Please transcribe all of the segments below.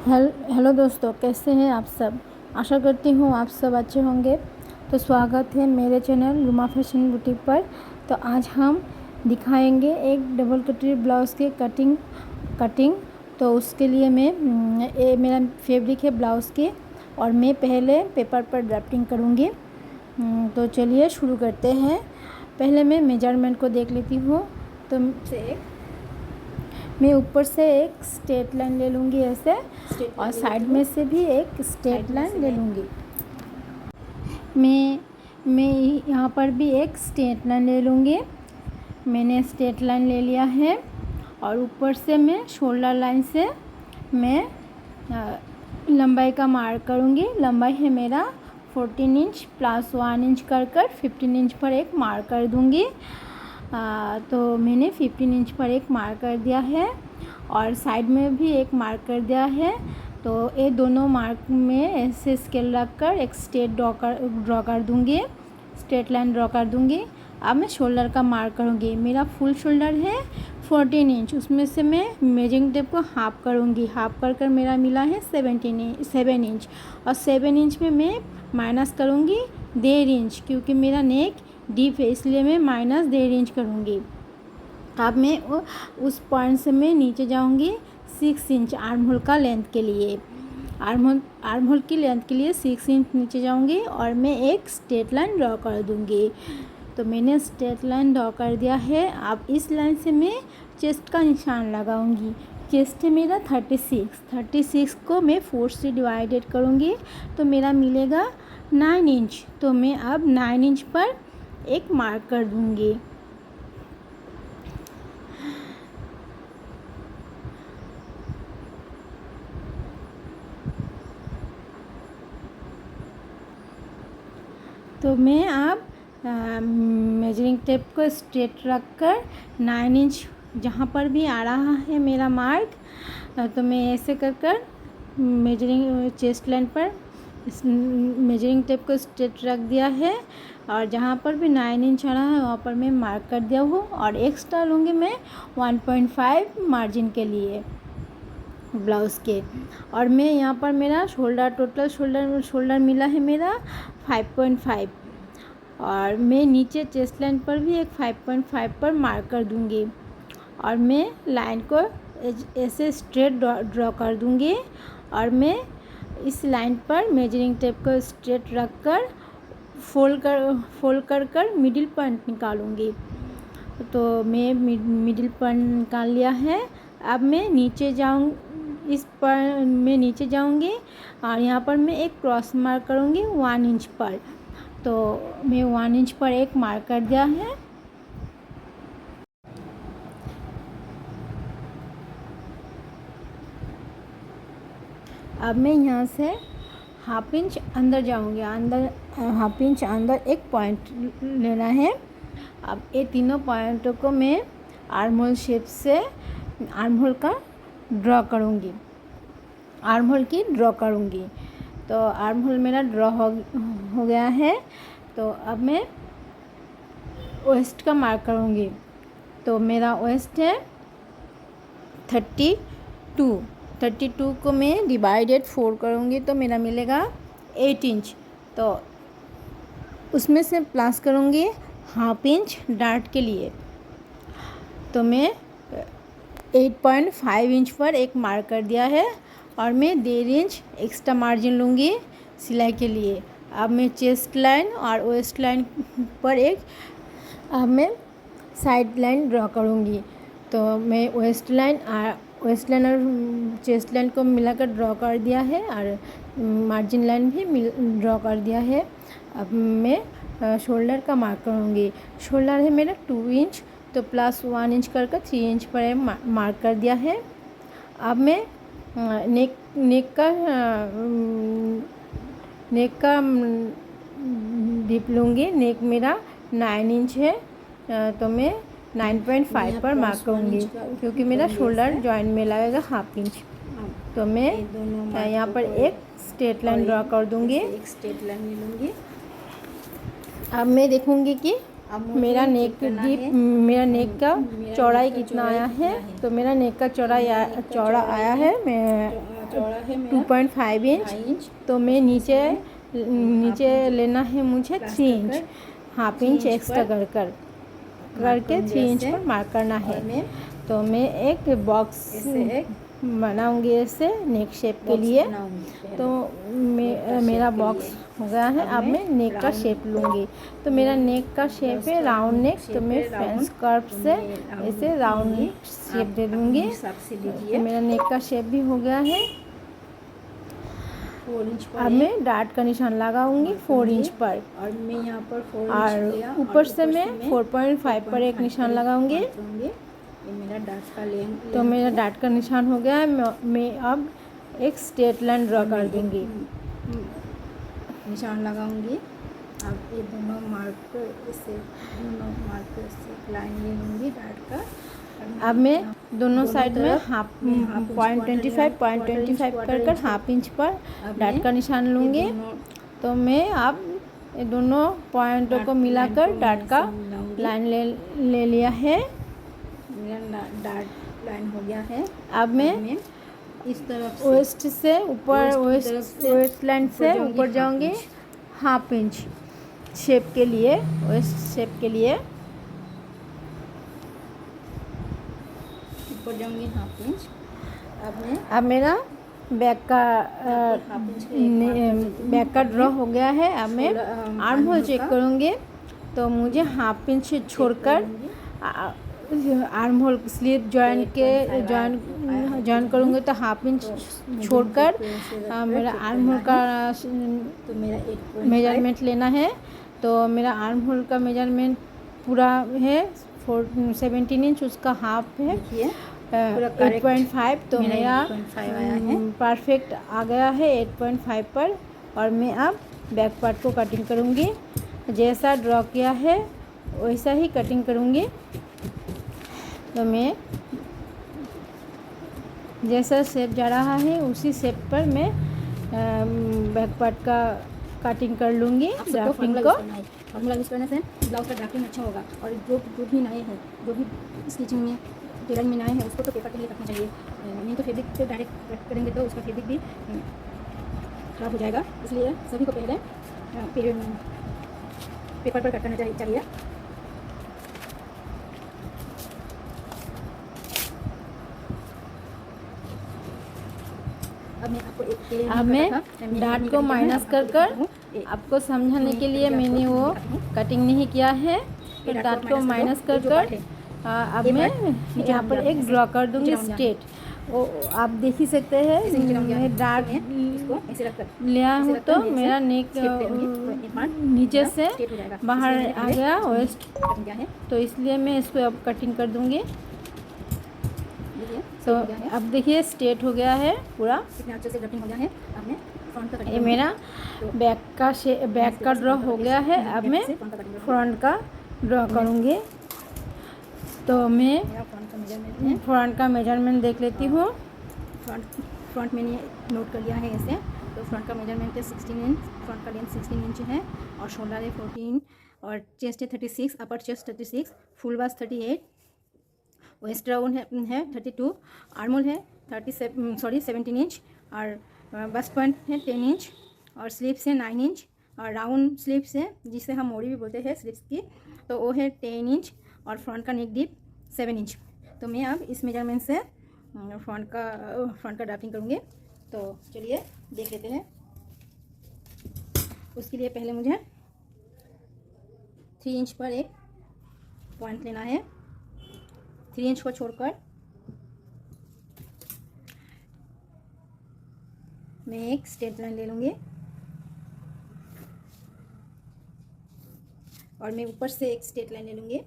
Hello दोस्तों, कैसे हैं आप सब। आशा करती हूँ आप सब अच्छे होंगे। तो स्वागत है मेरे चैनल रुमा फैशन बुटीक पर। तो आज हम दिखाएंगे एक डबल कटोरी ब्लाउज़ के कटिंग। तो उसके लिए ये मेरा फैब्रिक है ब्लाउज़ की, और मैं पहले पेपर पर ड्राफ्टिंग करूँगी। तो चलिए शुरू करते हैं। पहले मैं मेजरमेंट को देख लेती हूँ। तो मैं ऊपर से एक स्ट्रेट लाइन ले लूँगी ऐसे, और साइड में से भी एक स्ट्रेट लाइन ले लूँगी। मैं यहाँ पर भी एक स्ट्रेट लाइन ले लूँगी। मैंने स्ट्रेट लाइन ले लिया है, और ऊपर से मैं शोल्डर लाइन से मैं लंबाई का मार्क करूँगी। लंबाई है मेरा 14 इंच प्लस 1 इंच कर 15 इंच पर एक मार्क कर दूँगी। तो मैंने 15 इंच पर एक मार्क कर दिया है, और साइड में भी एक मार्क कर दिया है। तो ये दोनों मार्क में ऐसे स्केल रख कर एक स्ट्रेट ड्रॉ कर दूँगी, स्ट्रेट लाइन ड्रॉ कर दूँगी। अब मैं शोल्डर का मार्क करूँगी। मेरा फुल शोल्डर है 14 इंच, उसमें से मैं मेजरिंग टेप को हाफ करूँगी। हाफ कर मेरा मिला है 7 इंच, और 7 इंच में मैं माइनस करूँगी 1.5 इंच, क्योंकि मेरा नेक डीप है, इसलिए मैं माइनस 1.5 इंच करूँगी। अब मैं उस पॉइंट से मैं नीचे जाऊँगी 6 इंच आर्म होल का लेंथ के लिए। आर्म होल की लेंथ के लिए 6 इंच नीचे जाऊँगी, और मैं एक स्ट्रेट लाइन ड्रॉ कर दूँगी। तो मैंने स्ट्रेट लाइन ड्रॉ कर दिया है। अब इस लाइन से मैं चेस्ट का निशान लगाऊंगी। चेस्ट है मेरा 36 को मैं 4 से डिवाइडेड करूंगी, तो मेरा मिलेगा 9 इंच। तो मैं अब 9 इंच पर एक मार्क कर दूंगी। तो मैं अब मेजरिंग टेप को स्ट्रेट रख कर 9 इंच जहाँ पर भी आ रहा है मेरा मार्क, तो मैं ऐसे कर मेजरिंग चेस्ट लाइन पर मेजरिंग टेप को स्ट्रेट रख दिया है, और जहाँ पर भी 9 इंच आ रहा है वहाँ पर मैं मार्क कर दिया हूँ। और एक्स्ट्रा लूँगी मैं 1.5 मार्जिन के लिए ब्लाउज़ के। और मैं यहाँ पर मेरा टोटल शोल्डर मिला है मेरा 5.5, और मैं नीचे चेस्ट लाइन पर भी एक 5.5 पर मार्क कर दूँगी। और मैं लाइन को ऐसे स्ट्रेट ड्रॉ कर दूँगी, और मैं इस लाइन पर मेजरिंग टेप को स्ट्रेट रख कर फोल्ड कर मिडिल पॉइंट निकालूँगी। तो मैं मिडिल पॉइंट निकाल लिया है। अब मैं नीचे जाऊँगी, और यहाँ पर मैं एक क्रॉस मार्क करूँगी 1 इंच पर। तो मैं 1 इंच पर एक मार्क कर दिया है। अब मैं यहाँ से हाफ इंच अंदर जाऊँगी। हाफ इंच अंदर एक पॉइंट लेना है। अब ये तीनों पॉइंटों को मैं आर्म होल शेप से आर्म होल की ड्रॉ करूँगी। तो आर्म होल मेरा ड्रॉ हो गया है। तो अब मैं वेस्ट का मार्क करूँगी। तो मेरा वेस्ट है 32 को मैं डिवाइडेड 4 करूँगी, तो मेरा मिलेगा 8 इंच। तो उसमें से प्लस करूँगी हाफ इंच डार्ट के लिए। तो मैं 8.5 इंच पर एक मार्क कर दिया है, और मैं 1.5 इंच एक्स्ट्रा मार्जिन लूँगी सिलाई के लिए। अब मैं चेस्ट लाइन और वेस्ट लाइन पर अब मैं साइड लाइन ड्रॉ करूँगी। तो मैं वेस्ट लाइन और चेस्ट लाइन को मिलाकर ड्रॉ कर दिया है, और मार्जिन लाइन भी ड्रॉ कर दिया है। अब मैं शोल्डर का मार्क करूँगी। शोल्डर है मेरा 2 इंच, तो प्लस 1 इंच कर 3 इंच पर मार्क कर दिया है। अब मैं नेक का डिप लूँगी। नेक मेरा 9 इंच है, तो मैं 9.5 पर मार्क करूँगी, क्योंकि मेरा शोल्डर जॉइंट में लगेगा हाफ इंच। तो मैं यहाँ पर एक स्ट्रेट लाइन ड्रॉ कर दूँगी। एक स्ट्रेट लाइन ले लूँगी। अब मैं देखूँगी कि मेरा नेक डीप, मेरा नेक का चौड़ाई कितना आया है, तो मेरा नेक का चौड़ा आया है मैं 2.5 इंच। तो मैं नीचे लेना है मुझे 3 इंच, हाफ इंच एक्स्ट्रा करके 3 इंच पर मार्क करना है। तो मैं एक बॉक्स बनाऊंगी ऐसे नेक शेप के लिए। तो मेरा बॉक्स हो गया है। अब मैं नेक का शेप लूँगी। तो मेरा नेक का शेप है राउंड नेक, तो मैं फ्रेंच कर्व से ऐसे राउंड शेप दे दूँगी। तो मेरा नेक का शेप भी हो गया है। अब मैं डार्ट का निशान लगाऊंगी 4 इंच पर, और मैं यहाँ पर 4 इंच और ऊपर से मैं 4.5 पर एक निशान लगाऊंगी। ये मेरा डार्ट का तो मेरा डार्ट का निशान हो गया है। मैं अब एक स्ट्रेट लाइन ड्रॉ कर दूंगी, निशान लगाऊंगी। अब ये दोनों मार्कर से लाइन ले लूँगी डार्ट का। अब मैं दोनों साइड में हाफ 0.25 कर हाफ इंच पर डार्ट का निशान लूँगी। तो मैं अब ये दोनों पॉइंटों को मिलाकर डार्ट का लाइन ले लिया है। डार्ट लाइन हो गया है। अब मैं इस तरफ वेस्ट से ऊपर, वेस्ट लाइन से ऊपर जाऊंगी हाफ इंच शेप के लिए, वेस्ट शेप के लिए ऊपर जाऊंगी हाफ इंच। अब मेरा बैक का ड्रॉ हो गया है। अब मैं आर्म होल चेक करूँगी। तो मुझे हाफ इंच छोड़कर आर्म होल स्लीव जॉइन करूँगी। तो हाफ इंच छोड़कर मेरा आर्म होल का मेजरमेंट लेना है। तो मेरा आर्म होल का मेजरमेंट पूरा है 17 इंच, उसका हाफ है 8.5। तो मेरा परफेक्ट आ गया है 8.5 पर। और मैं अब बैक पार्ट को कटिंग करूँगी। जैसा ड्रॉ किया है वैसा ही कटिंग करूँगी। तो मैं जैसा शेप जा रहा है उसी शेप पर मैं बैक पार्ट का कटिंग कर लूँगी। ड्राफ्टिंग को फॉर्मूला यूज़ करने से ब्लाउज का ड्राफ्टिंग अच्छा होगा। और जो भी नए हैं, जो भी स्टिचिंग में टेलरिंग में नए हैं, उसको तो पेपर के लिए रखना चाहिए। नहीं तो फैब्रिक से डायरेक्ट कट करेंगे तो उसका फैब्रिक भी खराब हो जाएगा। इसलिए सभी को पहले पेपर पर कट करना चाहिए। अब मैं डार्ट को माइनस कर आपको समझाने के लिए मैंने वो कटिंग नहीं किया है। तो डार्ट को माइनस कर अब मैं यहाँ पर एक ड्रॉ कर दूँगी स्ट्रेट। वो आप देख ही सकते हैं मैं डार्ट लिया हूँ। तो मेरा नेक नीचे से बाहर आ गया वेस्ट, तो इसलिए मैं इसको अब कटिंग कर दूँगी। तो अब देखिए स्ट्रेट हो गया है पूरा, कितना अच्छे से कटिंग हो गया है। अब मैं फ्रंट का कटिंग, ये मेरा बैक का ड्रॉ हो गया है। अब मैं फ्रंट का ड्रॉ करूँगी। तो मैं फ्रंट का मेजरमेंट देख लेती हूँ। फ्रंट मैंने नोट कर लिया है ऐसे। तो फ्रंट का मेजरमेंट है 16 इंच, फ्रंट का लेंथ 16 इंच है, और शोल्डर है 14, और चेस्ट है 36, upper chest 36, full bust 38, waist round है 32, आर्मोल है 17 इंच, और बस्ट पॉइंट है 10 इंच, और स्लीव्स है 9 इंच, और राउंड स्लीव्स है जिसे हम मोड़ी भी बोलते हैं स्लीव्स की, तो वो है 10 इंच, और फ्रंट का नेक डीप 7 इंच। तो मैं अब इस मेजरमेंट से फ्रंट का ड्राफ्टिंग करूँगी। तो चलिए देख लेते हैं। उसके लिए पहले मुझे 3 इंच पर एक पॉइंट लेना है। 3 इंच को छोड़कर मैं एक स्ट्रेट लाइन ले लूँगी, और मैं ऊपर से एक स्ट्रेट लाइन ले लूँगी।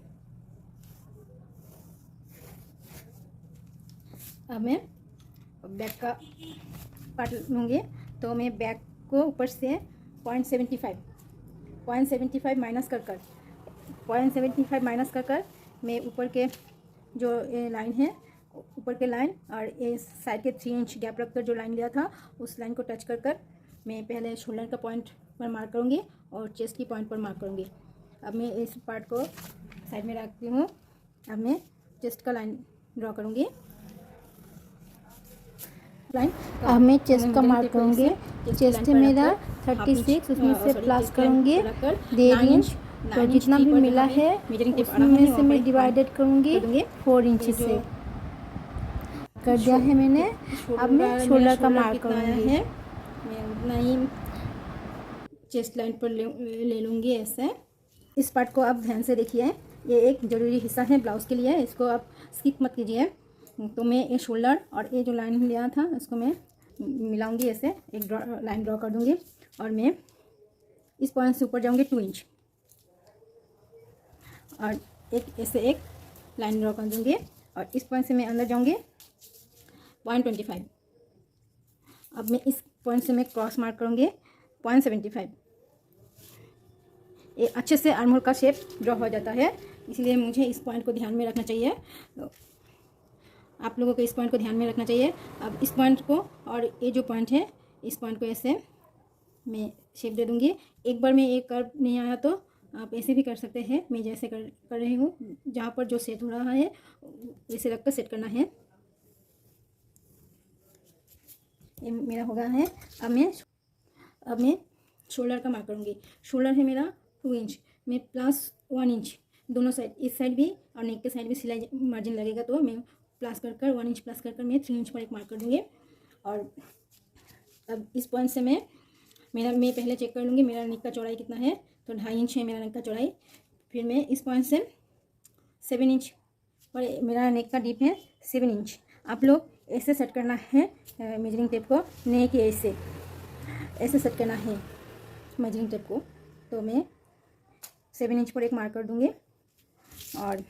अब मैं बैक का पार्ट लूँगी। तो मैं बैक को ऊपर से 0.75 माइनस कर 0.75 माइनस कर मैं ऊपर के जो लाइन है, ऊपर के लाइन और ये साइड के 3 इंच गैप रखकर जो लाइन लिया था उस लाइन को टच कर मैं पहले शोल्डर का पॉइंट पर मार्क करूँगी और चेस्ट की पॉइंट पर मार्क करूँगी। अब मैं इस पार्ट को साइड में रखती हूँ। अब मैं चेस्ट का लाइन ड्रॉ करूँगी। अब मैं चेस्ट का मार्क करूँगी। चेस्ट है मेरा 36, उसमें से प्लस करूँगी 1.5 इंच। तो जितना भी मिला है उसमें से मैं डिवाइडेड करूँगी 4 इंच से कर दिया है मैंने। अब मैं शोल्डर का मार्क करूँगी। मैं उतना ही चेस्ट लाइन पर ले लूँगी ऐसे। इस पार्ट को आप ध्यान से देखिए, ये एक ज़रूरी हिस्सा है ब्लाउज़ के लिए, इसको आप स्किप मत कीजिए। तो मैं ये शोल्डर और ये जो लाइन लिया था इसको मैं मिलाऊंगी, ऐसे एक लाइन ड्रॉ कर दूंगी और मैं इस पॉइंट से ऊपर जाऊंगी 2 इंच और एक ऐसे एक लाइन ड्रॉ कर दूंगी और इस पॉइंट से मैं अंदर जाऊंगी 0.25। अब मैं इस पॉइंट से मैं क्रॉस मार्क करूंगी 0.75। ये अच्छे से आर्म होल का शेप ड्रॉ हो जाता है, इसलिए मुझे इस पॉइंट को ध्यान में रखना चाहिए। आप लोगों को इस पॉइंट को ध्यान में रखना चाहिए। अब इस पॉइंट को और ये जो पॉइंट है इस पॉइंट को ऐसे मैं शेप दे दूंगी। एक बार में एक कर्व नहीं आया तो आप ऐसे भी कर सकते हैं, मैं जैसे कर रही हूँ। जहाँ पर जो सेट हो रहा है ऐसे रख कर सेट करना है। ये मेरा हो गया है। अब मैं शोल्डर का मार्क करूँगी। शोल्डर है मेरा 2 इंच, मैं प्लस 1 इंच दोनों साइड, इस साइड भी और नेक के साइड भी सिलाई मार्जिन लगेगा, तो मैं प्लस कर 1 इंच प्लस कर मैं 3 इंच पर एक मार्क कर दूँगी। और अब इस पॉइंट से मैं पहले चेक कर लूँगी मेरा नेक का चौड़ाई कितना है। तो 2.5 इंच है मेरा नेक का चौड़ाई। फिर मैं इस पॉइंट से 7 इंच और मेरा नेक का डीप है 7 इंच। आप लोग ऐसे सेट करना है मेजरिंग टेप को, नहीं कि ऐसे सेट करना है मेजरिंग टेप को। तो मैं 7 इंच पर एक मार्क कर दूँगी और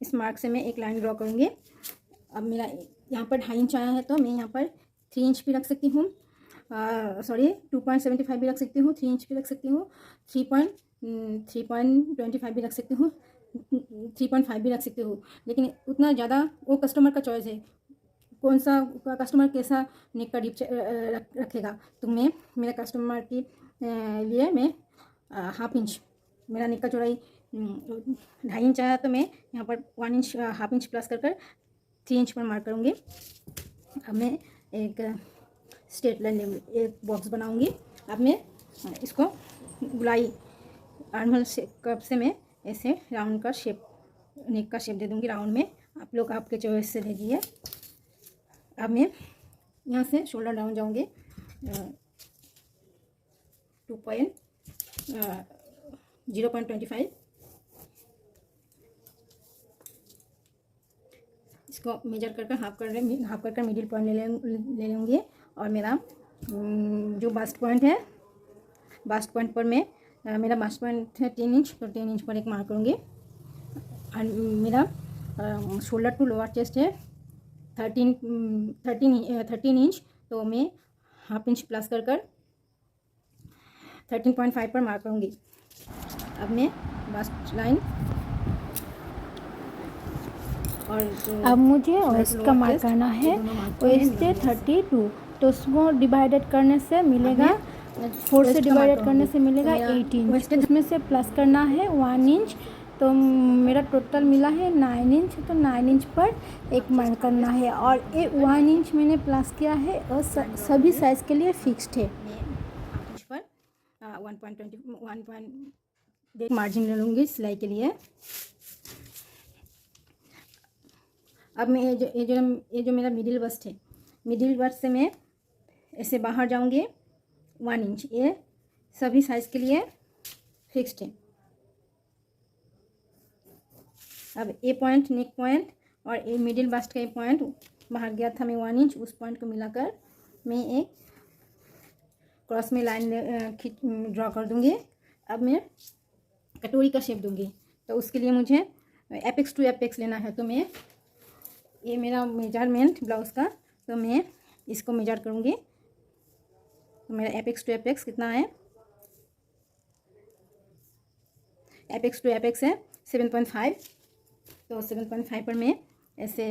इस मार्क से मैं एक लाइन ड्रॉ करूँगी। अब मेरा यहाँ पर 2.5 इंच आया है तो मैं यहाँ पर 3 इंच भी रख सकती हूँ, 2.75 भी रख सकती हूँ, 3 इंच भी रख सकती हूँ, 3.25 भी रख सकती हूँ, 3.5 भी रख सकती हूँ। लेकिन उतना ज़्यादा वो कस्टमर का चॉइस है, कौन सा कस्टमर कैसा नेक का डीप रखेगा। तो मैं मेरा कस्टमर के लिए मैं 1/2 इंच, मेरा नेक का चौड़ाई 2.5 इंच आया तो मैं यहाँ पर 1 इंच 1/2 इंच प्लस कर 3 इंच पर मार्क करूँगी। अब मैं एक स्ट्रेट लाइन एक बॉक्स बनाऊँगी। अब मैं इसको गुलाई आर्मल कप से मैं ऐसे राउंड का शेप, नेक का शेप दे दूँगी राउंड में। आप लोग आपके चॉइस से दीजिए। अब मैं यहाँ से शोल्डर डाउन जाऊँगी 0.25। इसको मेजर कर हाफ कर मिडिल पॉइंट ले लूँगी। और मेरा जो बास्ट पॉइंट है, बास्ट पॉइंट पर मैं मेरा बास्ट पॉइंट है 3 इंच, तो 10 इंच पर एक मार्क करूँगी। और मेरा शोल्डर टू लोअर चेस्ट है 13 इंच, तो मैं 1/2 इंच प्लस कर 13.5 पर मार्क करूँगी। अब मैं बास्ट लाइन और अब मुझे वेस्ट का मार्क करना है। वेस्ट है 32, तो उसको डिवाइडेड करने से मिलेगा 4 से डिवाइडेड करने से मिलेगा 8 इंच। उसमें से प्लस करना है 1 इंच, तो मेरा टोटल मिला है 9 इंच। तो 9 इंच पर एक मार्क करना है और ये 1 इंच मैंने प्लस किया है और सभी साइज़ के लिए फिक्स्ड है। 8 इंच पर 1.8 मार्जिन ले लूँगी सिलाई के लिए। अब मैं ये जो मेरा मिडिल बस्ट है, मिडिल बस्ट से मैं ऐसे बाहर जाऊँगी 1 इंच, ये सभी साइज़ के लिए फिक्स्ड है। अब ये पॉइंट, नेक पॉइंट और ये मिडिल बस्ट का ये पॉइंट बाहर गया था मैं 1 इंच, उस पॉइंट को मिलाकर मैं एक क्रॉस में लाइन ड्रॉ कर दूँगी। अब मैं कटोरी का शेप दूँगी, तो उसके लिए मुझे एपेक्स टू एपेक्स लेना है। तो मैं ये मेरा मेजरमेंट ब्लाउज़ का, तो मैं इसको मेजर करूँगी। तो मेरा एपेक्स टू एपेक्स कितना है, एपेक्स टू एपेक्स है 7.5। तो 7.5 पर मैं ऐसे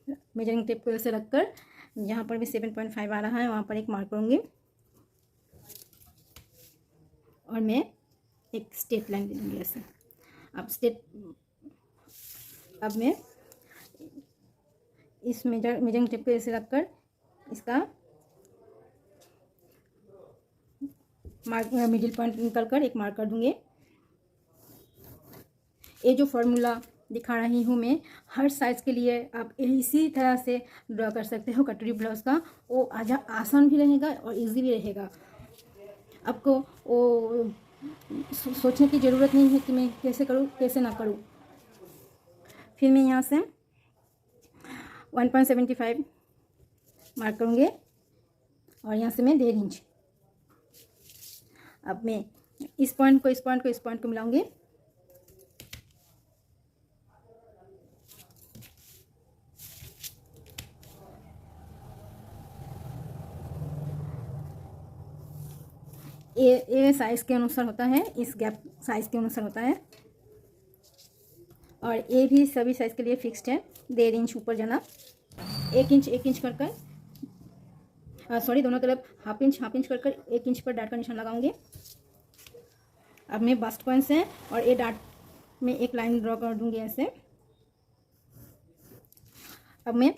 मेजरिंग टेप को ऐसे रखकर जहाँ पर भी 7.5 आ रहा है वहाँ पर एक मार्क करूँगी और मैं एक स्ट्रेट लाइन ले लूँगी ऐसे। अब मैं इस मेजरिंग टेप को ऐसे रखकर इसका मिडिल पॉइंट निकल कर एक मार्क कर दूँगी। ये जो फॉर्मूला दिखा रही हूँ मैं, हर साइज़ के लिए आप इसी तरह से ड्रॉ कर सकते हो कटोरी ब्लाउज़ का। वो आसान भी रहेगा और इजी भी रहेगा। आपको वो सोचने की ज़रूरत नहीं है कि मैं कैसे करूँ कैसे ना करूँ। फिर मैं यहाँ से 1.75 मार्क करूँगी और यहाँ से मैं 1.5 इंच। अब मैं इस पॉइंट को मिलाऊंगी। ये साइज़ के अनुसार होता है, इस गैप साइज़ के अनुसार होता है और ये भी सभी साइज़ के लिए फिक्स्ड है। 1.5 इंच ऊपर जाना, 1 इंच कर दोनों तरफ हाफ इंच कर 1 इंच पर डाट का निशान लगाऊंगी। अब मैं बस्ट पॉइंट से और ये डाट में एक लाइन ड्रॉ कर दूंगी ऐसे। अब मैं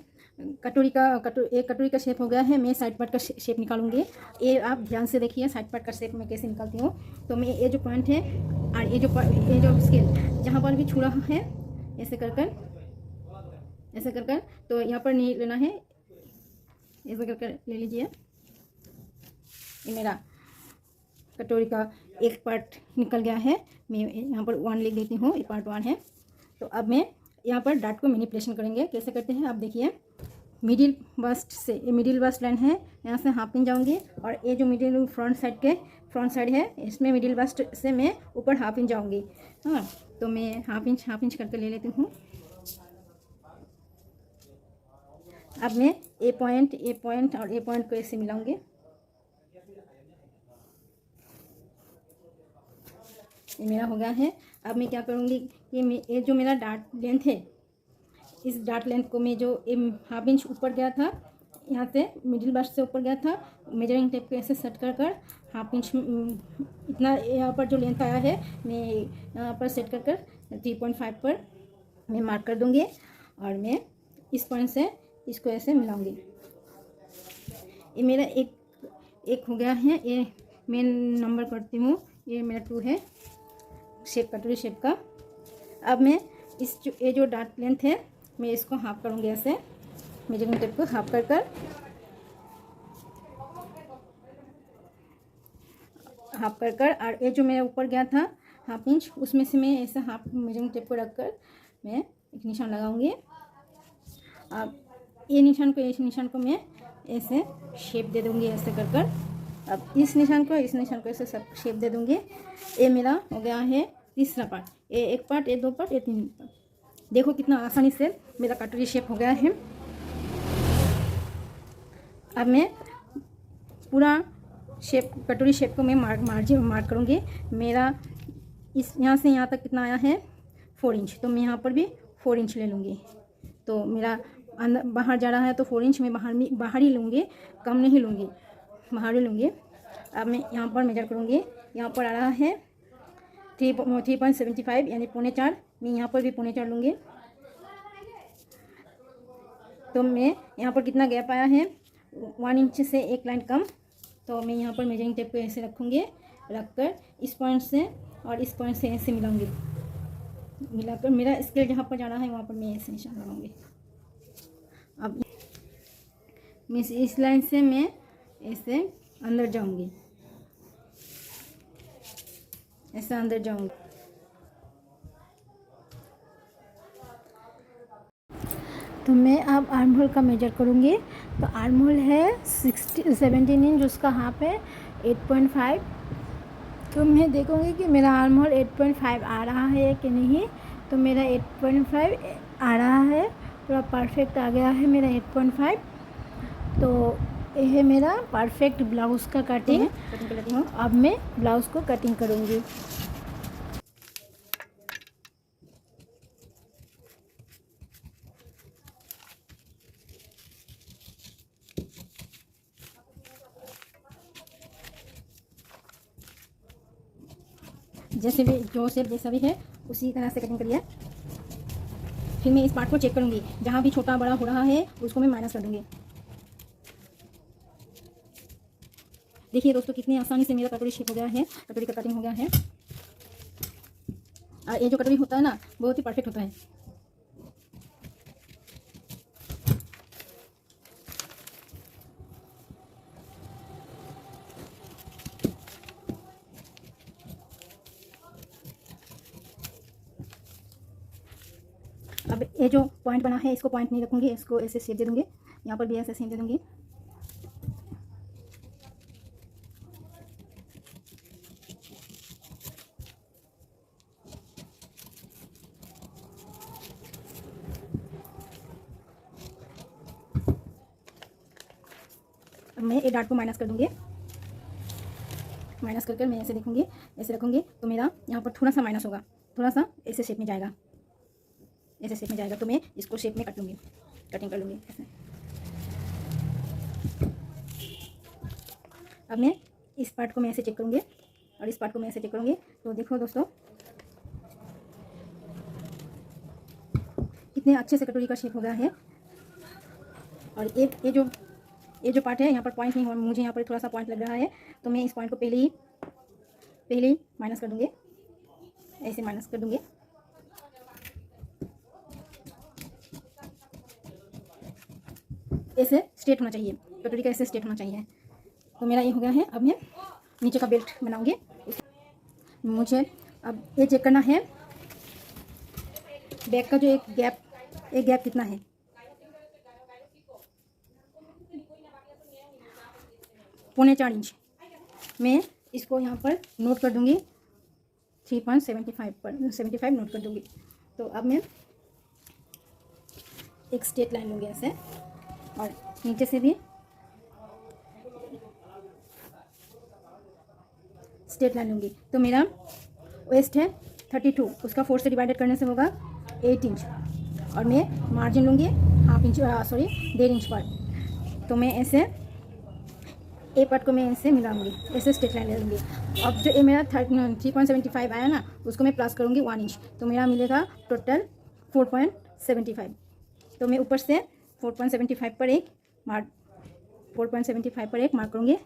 कटोरी का शेप हो गया है। मैं साइड पार्ट का शेप निकालूंगी। ये आप ध्यान से देखिए साइड पार्ट का शेप मैं कैसे निकालती हूँ। तो मैं ये जो पॉइंट है और ये जो स्केल जहाँ पर भी छू रहा है ऐसे कर तो यहाँ पर नहीं लेना है, ऐसे कर ले लीजिए। ये मेरा कटोरी का एक पार्ट निकल गया है। मैं यहाँ पर 1 लिख देती हूँ, ये पार्ट 1 है। तो अब मैं यहाँ पर डाट को मैनिपुलेशन करेंगे। कैसे करते हैं आप देखिए। मिडिल बस्ट लाइन है, यहाँ से हाफ इंच जाऊँगी और ये जो मिडिल फ्रंट साइड है इसमें मिडिल बस्ट से मैं ऊपर हाफ इंच जाऊँगी। हाँ, तो मैं हाफ इंच करके ले लेती हूँ। अब मैं ए पॉइंट और ए पॉइंट को ऐसे मिलाऊंगी। ये मेरा हो गया है। अब मैं क्या करूँगी कि ये जो मेरा डार्ट लेंथ है, इस डार्ट लेंथ को मैं जो हाफ इंच ऊपर गया था, यहाँ से मिडिल बस्ट से ऊपर गया था, मेजरिंग टेप को ऐसे सेट कर हाफ इंच इतना यहाँ पर जो लेंथ आया है मैं यहाँ पर सेट कर 3.5 पर मैं मार्क कर दूँगी और मैं इस पॉइंट से इसको ऐसे मिलाऊंगी। ये मेरा एक हो गया है। ये मैं नंबर करती हूँ, ये मेरा 2 है कटोरी शेप का। अब मैं ये जो डार्ट लेंथ है मैं इसको हाफ करूँगी ऐसे, मेजरिंग टेप को हाफ कर और ये जो मेरा ऊपर गया था हाफ इंच, उसमें से मैं ऐसे हाफ मेजरिंग टेप को रखकर मैं एक निशान लगाऊंगी। अब ये निशान को मैं ऐसे शेप दे दूंगी ऐसे कर। अब इस निशान को ऐसे सब शेप दे दूंगी। ये मेरा हो गया है तीसरा पार्ट। ये 1 पार्ट, ये 2 पार्ट, ये 3 पार्ट। देखो कितना आसानी से मेरा कटोरी शेप हो गया है। अब मैं पूरा कटोरी शेप को मैं मार्क करूँगी। मेरा यहाँ से यहाँ तक कितना आया है 4 इंच, तो मैं यहाँ पर भी 4 इंच ले लूँगी। तो मेरा अंदर बाहर जा रहा है तो 4 इंच में बाहर ही लूँगी, कम नहीं लूँगी, बाहर ही लूँगी। अब मैं यहाँ पर मेजर करूँगी। यहाँ पर आ रहा है 3.75 यानी 3.25। मैं यहाँ पर भी 3.25 लूँगी। तो मैं यहाँ पर कितना गैप आया है 1 इंच से 1 लाइन कम। तो मैं यहाँ पर मेजरिंग टेप को ऐसे रखकर इस पॉइंट से और इस पॉइंट से ऐसे मिलाकर मेरा स्केल जहाँ पर जाना है वहाँ पर मैं ऐसे निशान लगाऊंगी। अब मैं इस लाइन से मैं ऐसे अंदर जाऊंगी, ऐसे अंदर जाऊंगी। तो मैं अब आर्म होल का मेजर करूंगी। तो आर्म होल है 17 इंच, उसका हाफ है 8.5। तो मैं देखूंगी कि मेरा आर्म होल 8.5 आ रहा है कि नहीं। तो मेरा 8.5 आ रहा है, पूरा परफेक्ट आ गया है मेरा 8.5। तो ये है मेरा परफेक्ट ब्लाउज़ का कटिंग कर लेती हूँ। अब मैं ब्लाउज़ को कटिंग करूँगी। जैसे भी जो शेप जैसा भी है उसी तरह से कटिंग करिए। फिर मैं इस पार्ट को चेक करूँगी, जहाँ भी छोटा बड़ा हो रहा है उसको मैं माइनस कर दूँगी। देखिए दोस्तों कितनी आसानी से मेरा कटोरी शेप हो गया है, कटोरी का कटिंग हो गया है। और ये जो कटोरी होता है ना बहुत ही परफेक्ट होता है। अब ये जो पॉइंट बना है इसको पॉइंट नहीं रखूँगी, इसको ऐसे शेप दे दूँगी, यहाँ पर भी ऐसे शेप दे दूँगी। अब मैं ये डार्ट को माइनस कर दूँगी, माइनस कर मैं ऐसे देखूँगी, ऐसे रखूँगी तो मेरा यहाँ पर थोड़ा सा माइनस होगा, थोड़ा सा ऐसे शेप में जाएगा, ऐसे शेप में जाएगा। तो मैं इसको शेप में कट लूँगी, कटिंग कर लूँगी ऐसे। अब मैं इस पार्ट को मैं ऐसे चेक करूँगी और इस पार्ट को मैं ऐसे चेक करूँगी। तो देखो दोस्तों कितने अच्छे से कटोरी का शेप हो गया है। और ये जो पार्ट है यहाँ पर पॉइंट नहीं हो, मुझे यहाँ पर थोड़ा सा पॉइंट लग रहा है, तो मैं इस पॉइंट को पहले ही माइनस कर दूँगी, ऐसे माइनस कर दूँगी। ऐसे स्ट्रेट होना चाहिए, कटोरी का ऐसे स्ट्रेट होना चाहिए। तो मेरा ये हो गया है। अब मैं नीचे का बेल्ट बनाऊंगी। मुझे अब ये चेक करना है बैक का जो एक गैप कितना है। पौने 4 इंच मैं इसको यहाँ पर नोट कर दूँगी, 3.75 नोट कर दूँगी। तो अब मैं एक स्ट्रेट लाइन लूँगी ऐसे और नीचे से भी स्ट्रेट लाइन लूँगी। तो मेरा वेस्ट है 32, उसका 4 से डिवाइडेड करने से होगा 8 इंच और मैं मार्जिन लूँगी 1.5 इंच पर। तो मैं ऐसे ए पार्ट को मैं ऐसे मिलाऊंगी, ऐसे स्ट्रेट लाइन ले लूँगी। अब जो ये मेरा 3.75 आया ना उसको मैं प्लस करूँगी 1 इंच, तो मेरा मिलेगा टोटल 4.75। तो मैं ऊपर से 4.75 पर एक मार्क 4.75 पर एक मार्क करूँगी।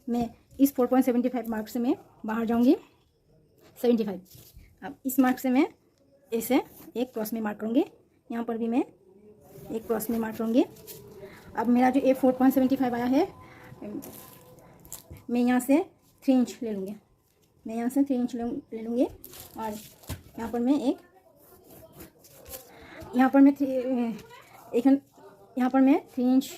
मैं इस 4.75 मार्क से मैं बाहर जाऊँगी 75। अब इस मार्क से मैं ऐसे एक क्रॉस में मार्क करूँगी, यहाँ पर भी मैं एक क्रॉस में मार्क करूँगी। अब मेरा जो ये 4.75 आया है मैं यहाँ से 3 इंच ले लूँगी, मैं यहाँ से 3 इंच ले लूँगी और यहाँ पर मैं यहाँ पर मैं 3 इंच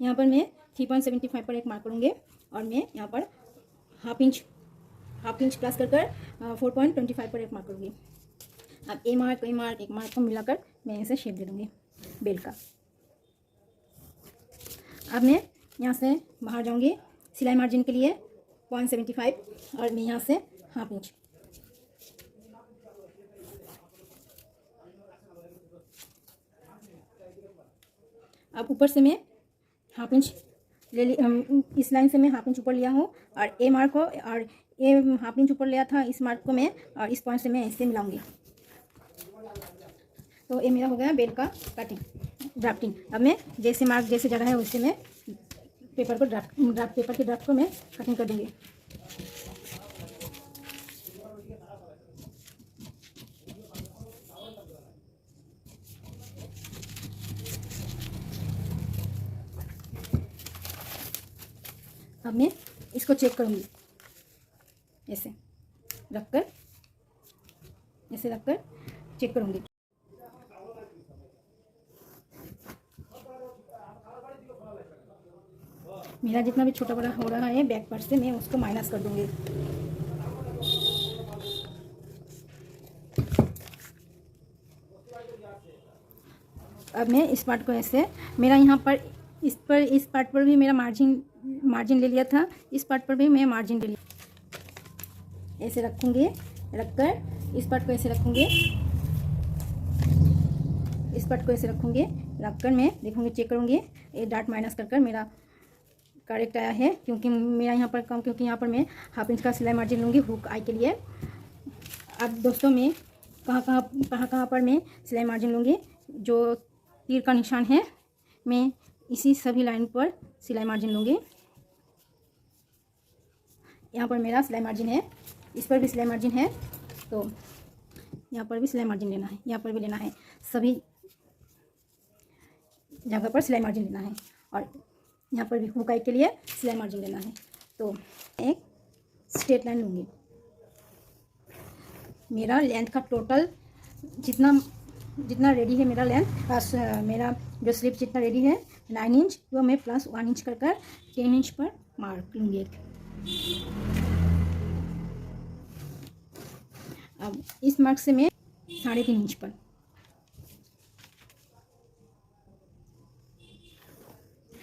यहाँ पर मैं 3.75 पर एक मार्क करूँगी और मैं यहाँ पर हाफ इंच प्लस कर 4.25 पर एक मार्क करूँगी। अब एक मार्क को मिलाकर मैं ऐसे शेप दे दूँगी बेल्ट का। अब मैं यहाँ से बाहर जाऊँगी सिलाई मार्जिन के लिए 0.75 और मैं यहाँ से हाफ इंच। अब ऊपर से मैं हाफ इंच ले ली, इस लाइन से मैं हाफ इंच ऊपर लिया हूँ और ए मार्क को और ये हाफ इंच ऊपर लिया था, इस मार्क को मैं और इस पॉइंट से मैं ऐसे मिलाऊंगी। तो ये मेरा हो गया बेल्ट का कटिंग ड्राफ्टिंग। अब मैं जैसे मार्क जैसे जगह है वैसे मैं पेपर को पेपर के ड्राफ्ट को मैं कटिंग कर दूँगी। अब मैं इसको चेक करूँगी, ऐसे रखकर चेक करूँगी। मेरा जितना भी छोटा बड़ा हो रहा है बैक पार्ट से मैं उसको माइनस कर दूँगी। अब मैं इस पार्ट को ऐसे मेरा यहाँ पर इस पार्ट पर भी मेरा मार्जिन ले लिया था, इस पार्ट पर भी मैं मार्जिन ले लिया। ऐसे रखूँगी, रखकर इस पार्ट को ऐसे रखूँगी, इस पार्ट को ऐसे रखूँगी, रखकर मैं देखूँगी चेक करूँगी। ये डार्ट माइनस कर मेरा करेक्ट आया है, क्योंकि मेरा यहाँ पर कम, क्योंकि यहाँ पर मैं हाफ इंच का सिलाई मार्जिन लूँगी हुक आई के लिए। अब दोस्तों मैं कहाँ पर मैं सिलाई मार्जिन लूँगी, जो तीर का निशान है मैं इसी सभी लाइन पर सिलाई मार्जिन लूँगी। यहाँ पर मेरा सिलाई मार्जिन है, इस पर भी सिलाई मार्जिन है, तो यहाँ पर भी सिलाई मार्जिन लेना है, यहाँ पर भी लेना है, सभी जगह पर सिलाई मार्जिन लेना है, और यहाँ पर भी हुकाई के लिए सिलाई मार्जिन लेना है। तो एक स्ट्रेट लाइन लूँगी। मेरा लेंथ का टोटल जितना रेडी है, मेरा लेंथ मेरा जो स्लीव जितना रेडी है 9 इंच, वो मैं प्लस 1 इंच कर 10 इंच पर मार्क लूँगी एक। अब इस मार्क से मैं 3.5 इंच पर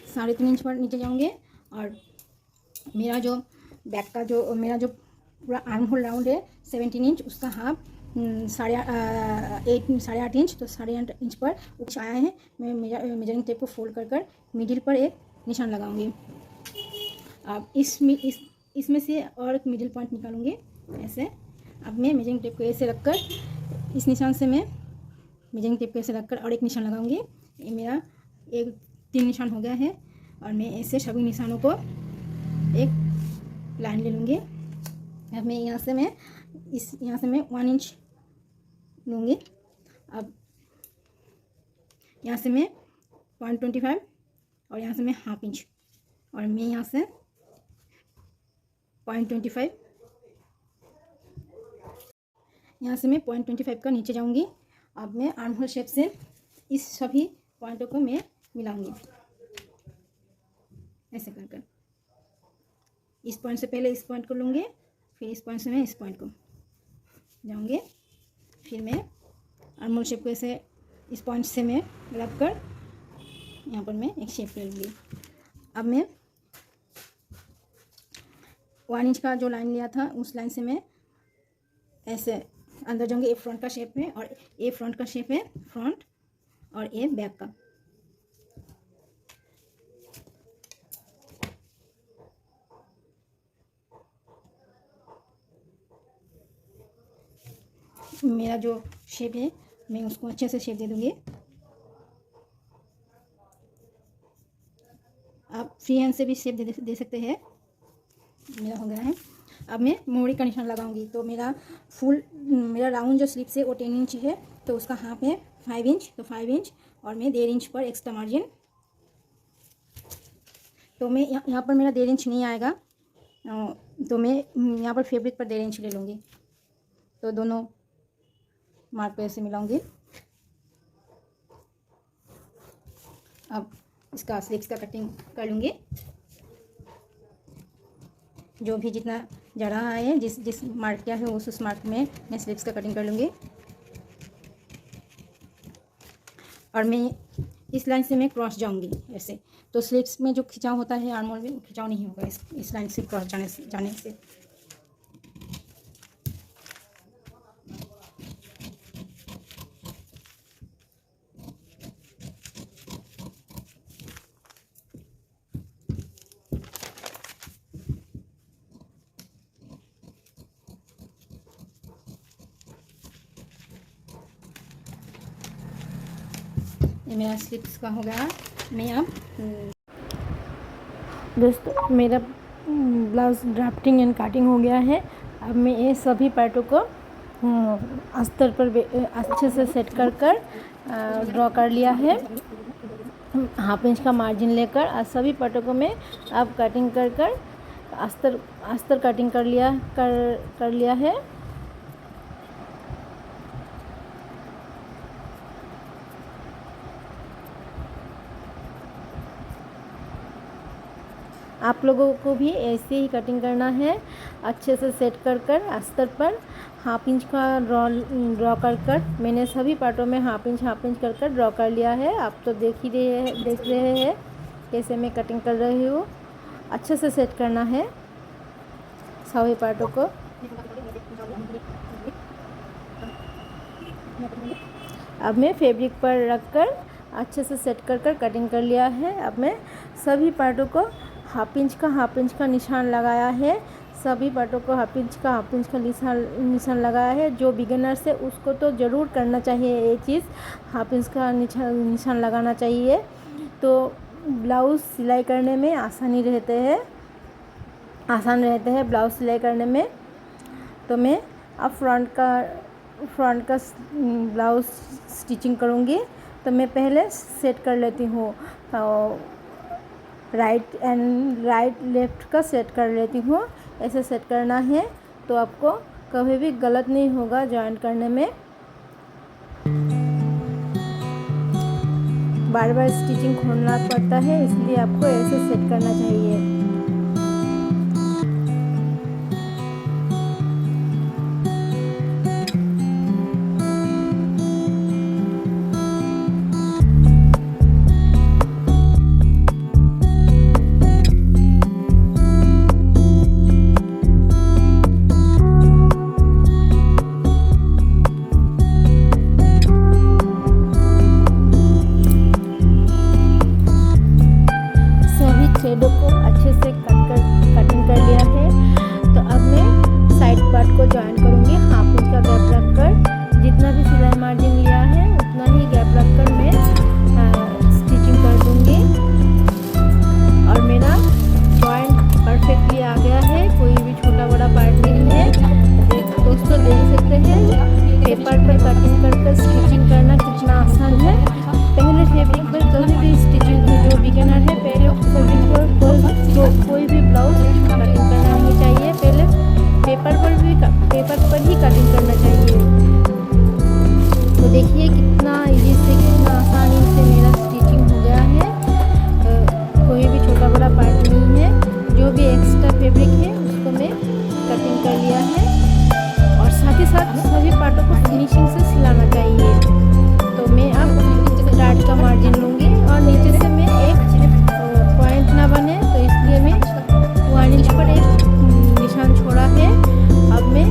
3.5 इंच पर नीचे जाऊँगे, और मेरा जो बैक का जो मेरा जो पूरा आर्म होल राउंड है 17 इंच, उसका हाफ 8.5 इंच, तो 8.5 इंच पर कुछ आया है। मैं मेजरिंग टेप को फोल्ड कर मिडिल पर एक निशान लगाऊंगी। अब इसमें से और एक मिडिल पॉइंट निकालूंगी ऐसे। अब मैं मेजरिंग टेप को ऐसे रखकर, इस निशान से मैं मेजरिंग टेप को ऐसे रखकर और एक निशान लगाऊंगी। ये मेरा 3 निशान हो गया है, और मैं ऐसे सभी निशानों को एक लाइन ले लूँगी। अब मैं यहाँ से मैं 1 इंच लूँगी। अब यहाँ से मैं 0.25 और यहाँ से मैं हाफ इंच, और मैं यहाँ से 0.25 यहाँ से मैं 0.25 का नीचे जाऊँगी। अब मैं आर्म होल शेप से इस सभी पॉइंटों को मैं मिलाऊंगी ऐसे कर इस पॉइंट से पहले इस पॉइंट को लूँगी, फिर इस पॉइंट से मैं इस पॉइंट को जाऊँगी, फिर मैं आर्म होल शेप को ऐसे इस पॉइंट से मैं रख कर यहाँ पर मैं एक शेप ले लूँगी। अब मैं 1 इंच का जो लाइन लिया था उस लाइन से मैं ऐसे अंदर जाऊँगी। ए फ्रंट का शेप है, और ए फ्रंट का शेप है फ्रंट, और ए बैक का। मेरा जो शेप है मैं उसको अच्छे से शेप दे दूँगी। आप फ्री हैंड से भी शेप दे सकते हैं। मेरा हो गया है। अब मैं मोहरी का निशान लगाऊंगी। तो मेरा राउंड जो स्लीव है वो 10 इंच है, तो उसका हाफ है 5 इंच, तो 5 इंच और मैं 1.5 इंच पर एक्स्ट्रा मार्जिन। तो मैं यहाँ पर मेरा 1.5 इंच नहीं आएगा, तो मैं यहाँ पर फैब्रिक पर 1.5 इंच ले लूँगी। तो दोनों मार्क पे ऐसे मिलाऊंगी। अब इसका स्लीव्स का कटिंग कर लूँगी। जो भी जितना जा रहा है, जिस मार्क किया है उस मार्क में मैं स्लीव्स का कटिंग कर लूँगी। और मैं इस लाइन से मैं क्रॉस जाऊँगी ऐसे। तो स्लीव्स में जो खिंचाव होता है आर्म होल में खिंचाव नहीं होगा इस लाइन से क्रॉस जाने से। ये मेरा स्लीव्स का हो गया। मैं अब दोस्तों मेरा ब्लाउज ड्राफ्टिंग एंड कटिंग हो गया है। अब मैं ये सभी पार्टों को अस्तर पर अच्छे से सेट कर ड्रॉ कर लिया है। हाफ इंच का मार्जिन लेकर सभी पार्टों को मैं अब कटिंग कर अस्तर कटिंग कर लिया है। आप लोगों को भी ऐसे ही कटिंग करना है, अच्छे से सेट कर अस्तर पर हाफ इंच का ड्रॉ कर मैंने सभी पार्टों में हाफ इंच कर ड्रॉ कर लिया है। आप तो देख रहे हैं कैसे मैं कटिंग कर रही हूँ। अच्छे से सेट करना है सभी पार्टों को। अब मैं फैब्रिक पर रखकर अच्छे से सेट कर कटिंग कर लिया है। अब मैं सभी पार्टों को हाफ इंच का निशान लगाया है। सभी पार्टों को हाफ इंच का निशान लगाया है। जो बिगिनर्स है उसको तो ज़रूर करना चाहिए ये चीज़, हाफ इंच का निशान लगाना चाहिए। तो ब्लाउज़ सिलाई करने में आसान रहते हैं ब्लाउज़ सिलाई करने में। तो मैं अब फ्रंट का ब्लाउज़ स्टिचिंग करूँगी। तो मैं पहले सेट कर लेती हूँ, राइट लेफ्ट का सेट कर लेती हूँ। ऐसे सेट करना है तो आपको कभी भी गलत नहीं होगा जॉइंट करने में। बार बार स्टिचिंग खोलना पड़ता है, इसलिए आपको ऐसे सेट करना चाहिए। थ्रेडों को अच्छे से कटिंग कर लिया है। तो अब मैं साइड पार्ट को जॉइन करूँगी। हाफ इंच का गैप रखकर, जितना भी सिलाई मार्जिन लिया है उतना ही गैप रखकर मैं स्टिचिंग कर दूँगी। और मेरा जॉइंट परफेक्टली आ गया है, कोई भी छोटा बड़ा पार्ट नहीं है। दोस्तों देख सकते हैं पेपर पर कटिंग कर स्टिचिंग करना कितना आसान है। पहले फैब्रिक पर कभी भी स्टिचिंग, जो बिगिनर है पहले फैब्रिक पर कोई भी ब्लाउज कटिंग करना नहीं चाहिए। पहले पेपर पर ही कटिंग करना चाहिए। तो देखिए कितना इजी से, कितना आसानी से मेरा स्टिचिंग हो गया है। कोई भी छोटा बड़ा पार्ट नहीं है। जो भी एक्स्ट्रा फैब्रिक है उसको मैं कटिंग कर लिया है। और साथ ही साथ सभी पार्टों को फिनिशिंग से सिलाना चाहिए। तो मैं अब डार्ट का मार्जिन लूँगी और नीचे से मैं एक पॉइंट ना बने तो इसलिए मैं 1 इंच पर एक निशान छोड़ा है। अब मैं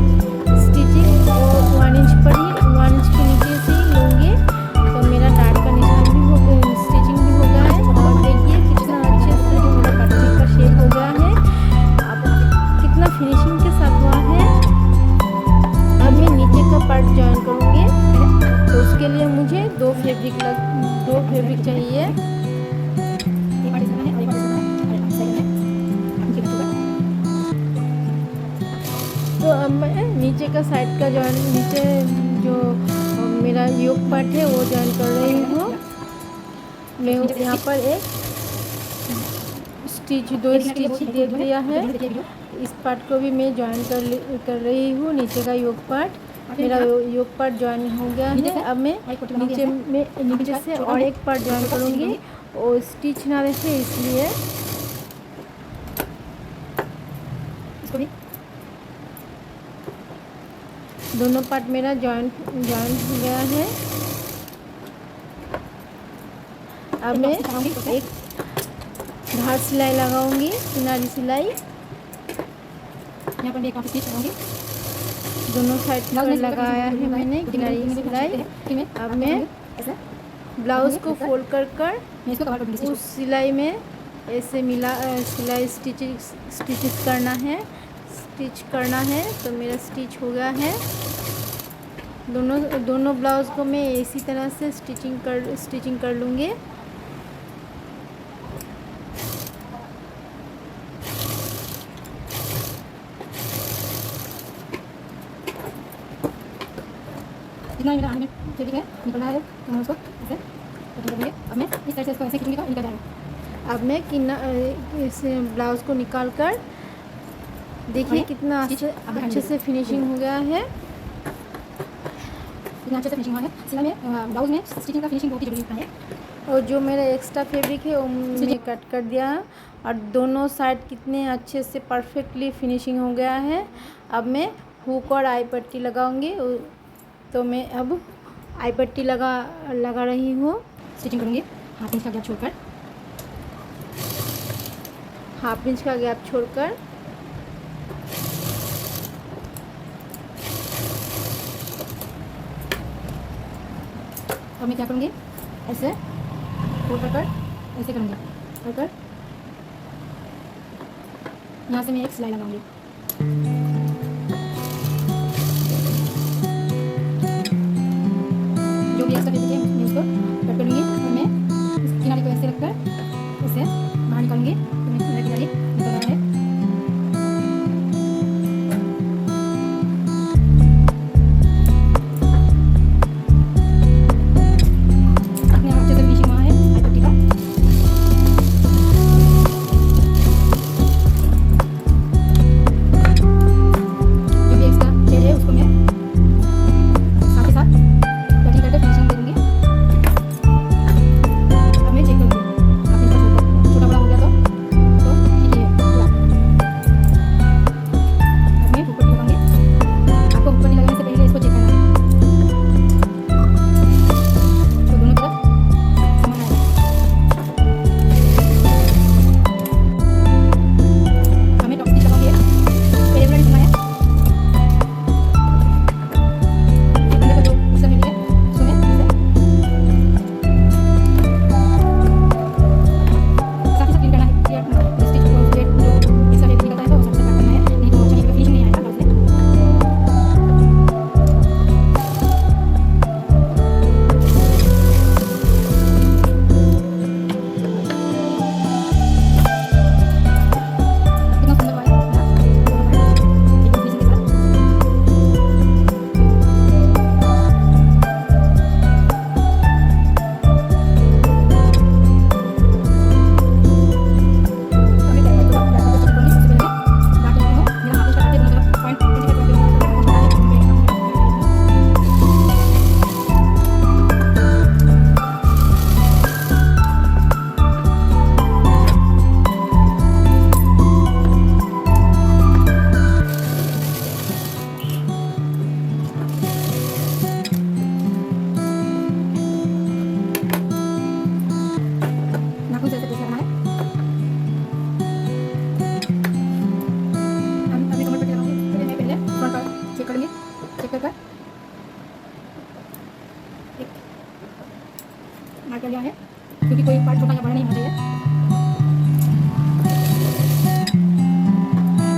स्टिचिंग को 1 इंच पर ही, 1 इंच के नीचे से ही लूँगी। तो मेरा डार्ट का निशान भी हो गया, स्टिचिंग भी हो गया है। और देखिए कितना अच्छे से मेरा कटोरी का शेप हो गया है। अब कितना फिनिशिंग के साथ हुआ है। अब मैं नीचे का पार्ट जॉइन करूँगी। तो उसके लिए मुझे दो फैब्रिक चाहिए। तो अब मैं नीचे का साइड का नीचे जो मेरा योक पार्ट है वो जॉइन कर रही हूँ। मैं यहाँ पर एक दो स्टिच दे दिया है। इस पार्ट को भी मैं जॉइन कर रही हूँ। नीचे का योक पार्ट, मेरा योक पार्ट जॉइन हो गया है। अब मैं नीचे से और एक पार्ट जॉइन करूँगी और स्टिच ना रहे इसलिए। दोनों पार्ट मेरा जॉइंट हो गया है। अब मैं एक धार सिलाई लगाऊंगी, किनारी सिलाई। यहाँ पर मैं स्टिच लगाऊंगी। दोनों साइड पर लगाया है मैंने किनारी सिलाई। अब मैं ब्लाउज को फोल्ड कर उस सिलाई में ऐसे मिला सिलाई स्टिच करना है। तो मेरा स्टिच हो गया है। दोनों ब्लाउज को मैं इसी तरह से स्टिचिंग कर लूँगी। जितना मेरा आने में ठीक है निकल रहा है तो मैं उसको ऐसे कटिंग करेंगे। अब मैं इस साइड से इसको ऐसे खींचूंगी तो निकल जाएगा। अब मैं इस ब्लाउज को निकाल कर देखिए कितना अच्छे से फिनिशिंग हो गया है। कितना अच्छे से फिनिशिंग हुआ है। सिलाई में ब्लाउज में स्टिचिंग का फिनिशिंग बहुत ही जरूरी होता है। और जो मेरा एक्स्ट्रा फैब्रिक है वो मैंने कट कर दिया है। और दोनों साइड कितने अच्छे से परफेक्टली फिनिशिंग हो गया है। अब मैं हुक और आई पट्टी लगाऊंगी। तो मैं अब आई पट्टी लगा रही हूँ। स्टिचिंग करूँगी हाफ इंच का गैप छोड़कर। अब मैं क्या करूँगी, ऐसे फोल्ड कर ऐसे करूँगी, कर यहाँ से मैं एक सिलाई लगाऊंगी। जो भी एक्स्ट्रा फैब्रिक है मैं उसको कट कर लूँगी और मैं इस किनारे को ऐसे रखकर इसे बाहर निकालूंगी। तो मैं किनारे निकल रहा है। अपने आप अच्छे से फिनिशिंग वहाँ है आई पट्टी का। जो भी एक्स्ट्रा शेड है उसको मैं साथ ही साथ कटिंग करके फिनिशिंग दे दूँगी। अब मैं चेक करूँगी आपने छोटा बड़ा हो गया तो ठीक है पूरा। अब मैं ऊपर लगाऊंगी। आपको ऊपर लगाने से पहले इसको चेक करना है तो दोनों तरफ समान आएगा। हमें टॉप स्टिच लगाऊंगी। पहले वाला निकलना है। एक बंदे को जो एक्स्ट्रा फैब्रिक है उसको मैं साथ ही साथ क्लीन करना है कि आप स्टिच को प्लेट जो एक्स्ट्रा फैब्रिक निकलता है तो उससे काट करना है, नहीं तो अच्छा नहीं फिनिशिंग नहीं आएगा ब्लाउज में। कितना सुंदर हुआ है मेरा दोनों पार्ट एक फिनिशिंग के साथ। तो मैं बैक साइड को स्टिच करूँगी। सबसे पहले मैं डाट लेती हूँ। मेरा हाथ स्टार्ट है दोनों तरफ पॉइंट 25 पॉइंट नाखून से ऐसे प्रेस करना है। अभी कमर पट्टी लगाऊंगी। तो मैं पहले फ्रंट पार्ट चेक करूँगी। चेक कर एक मार्क कर लिया है क्योंकि कोई पार्ट छोटा या बड़ा नहीं होना चाहिए।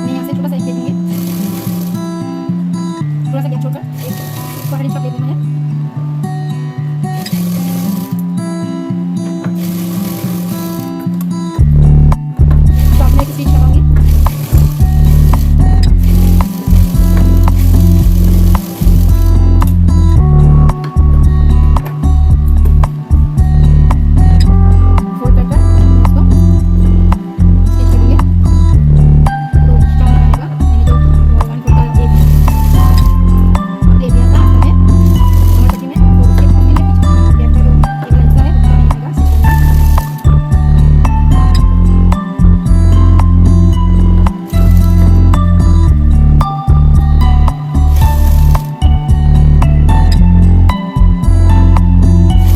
मैं यहाँ से छोटा सा एक ले लूँगी। थोड़ा सा गैप छोड़कर एक 1.5 इंच का प्लेट लेना है। तो आपने एक स्टिच लगाऊंगी। फोल्ड कर इसको स्टिच कर दूँगी। तो स्ट्रॉन्ग आएगा। मैंने जो 1 फुट का एक ले लिया था मैंने कमर पट्टी में तो उसके पीछे गैप का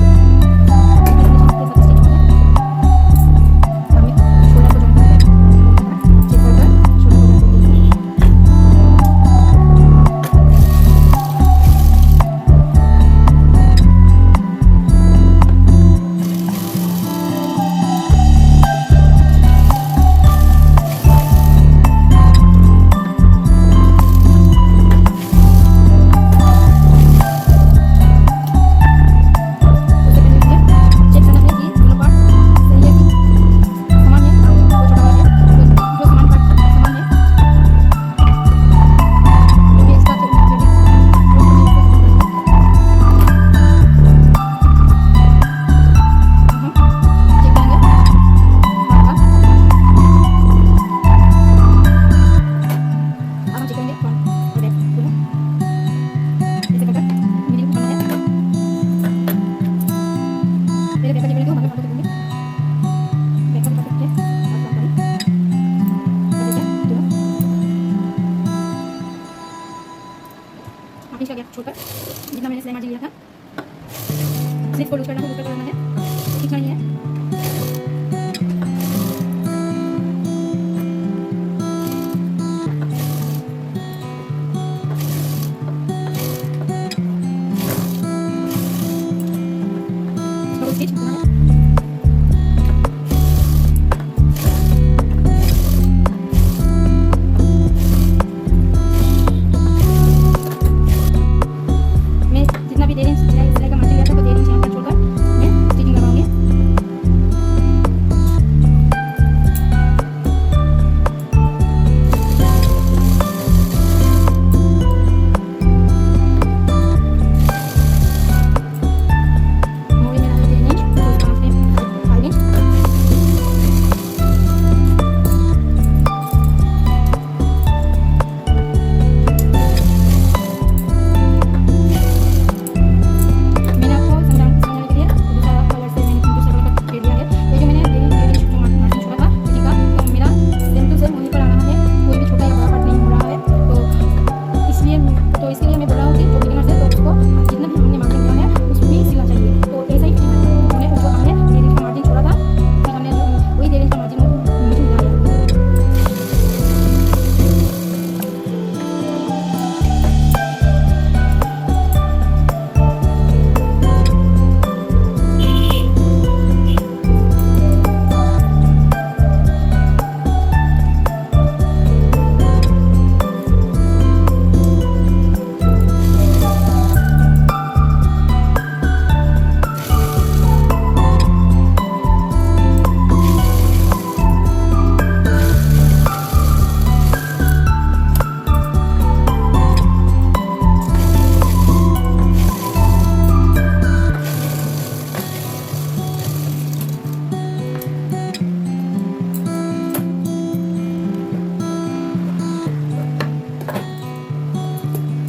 जो एक वाला हिस्सा है उसका नहीं आएगा स्टिच करना है। छोड़कर जितना मैंने सिलाई मार्जिन लिया था स्लिप को लूज करना है, खींचना नहीं है।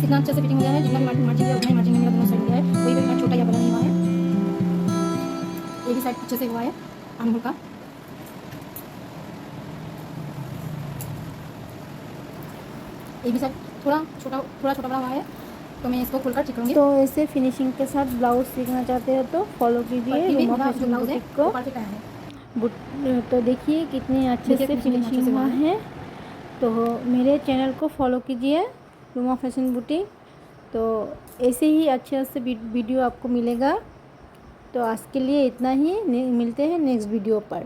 कितना अच्छे से फिटिंग हो गया है, जितना भी मार्जिन दिया उतना ही मार्जिन में मेरा दोनों साइड दिया है, कोई भी पार्ट छोटा या बड़ा नहीं हुआ है। ये भी साइड अच्छे से हुआ है आर्म होल का। ये भी साइड थोड़ा छोटा बड़ा हुआ है, तो मैं इसको खोलकर ठीक करूँगी। तो ऐसे फिनिशिंग के साथ ब्लाउज सीखना चाहते हो तो फॉलो कीजिए रूमा फैशन बुटीक को। तो देखिए कितने अच्छे से फिनिशिंग हुआ है। तो मेरे चैनल को फॉलो कीजिए रूमा फैशन बुटीक। तो ऐसे ही अच्छे वीडियो आपको मिलेगा। तो आज के लिए इतना ही, मिलते हैं नेक्स्ट वीडियो पर।